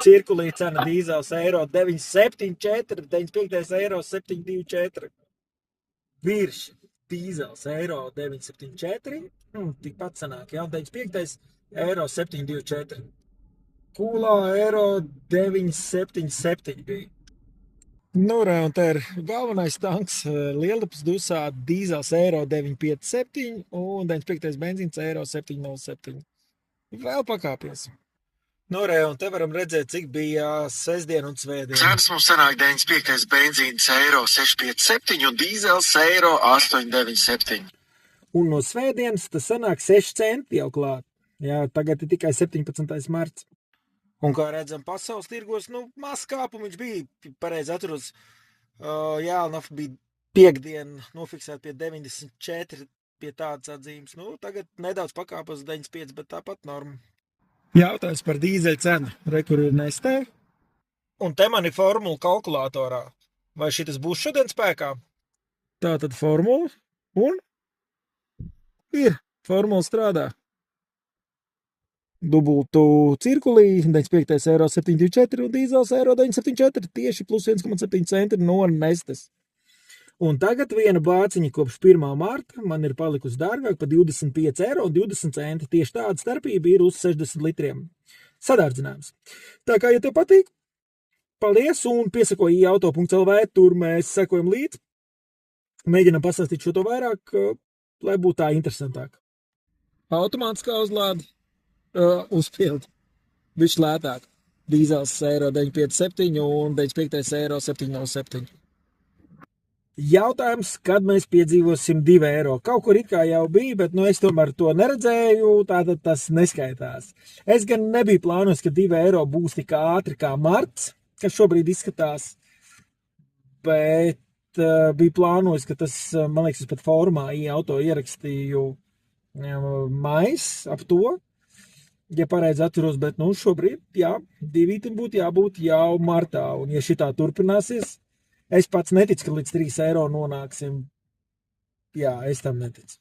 Cirkulī cena dīzels eiro 974, 95 eiro 724. Virš dīzels eiro 974, tikpat sanāk, jā, 95 eiro 724. Kūlā eiro 977 bija. Nu, re, un te ir galvenais tanks, Lielupes dusā dīzels eiro 957 un 95 benzīns eiro 707. Vēl pakāpies. Nu, re, un te varam redzēt, cik bija sestdien un svētdien. Cenas mums sanāk 95 benzīns eiro 657 un dīzels eiro 897. Un no svētdienas tas sanāk 6 centi jau klāt. Jā, tagad ir tikai 17. marts. Un kā redzam, pasaules tirgos, maz kāpumu viņš bija, pareizi atceros, Jālnaf bija piekdien nofiksēt pie 94, pie tādas atzīmes. Tagad nedaudz pakāpos 95, bet tāpat norma. Jautājums par dīzeļu cenu. Re, kur ir Nestē. Un te man ir formula kalkulatorā. Vai šitas būs šodien spēkā? Tātad formula. Un ir. Formula strādā. Dubultu cirkulī 95 eiro 724 un dīzels eiro 974 tieši plus 1,7 centi no Nestes. Un tagad viena bāciņa kopš 1. marta man ir palikusi dārgāk par 25 eiro un 20 centi. Tieši tāda starpība ir uz 60 litriem. Sadārdzinājums. Tā kā, ja tev patīk, paldies un piesako iauto.lv, tur mēs sekojam līdzi. Mēģinam pastāstīt šo to vairāk, lai būtu tā interesantāk. Automātiskā uzlāde. Uzpildi. Viņš lētāk. Dīzels eiro 957 un 95 eiro 707. Jautājums, kad mēs piedzīvosim 2 eiro. Kaut kur it kā jau bija, bet es tomēr to neredzēju, tātad tas neskaitās. Es gan nebiju plānojis, ka 2 eiro būs tik ātri kā marts, kas šobrīd izskatās, bet bija plānojis, ka tas, man liekas, es pat formā iauto ierakstīju mais ap to. Ja pareizi atceros, bet šobrīd, jā, 2 būtu jābūt jau martā. Un ja šitā turpināsies, es pats neticu, ka līdz 3 eiro nonāksim. Jā, es tam neticu.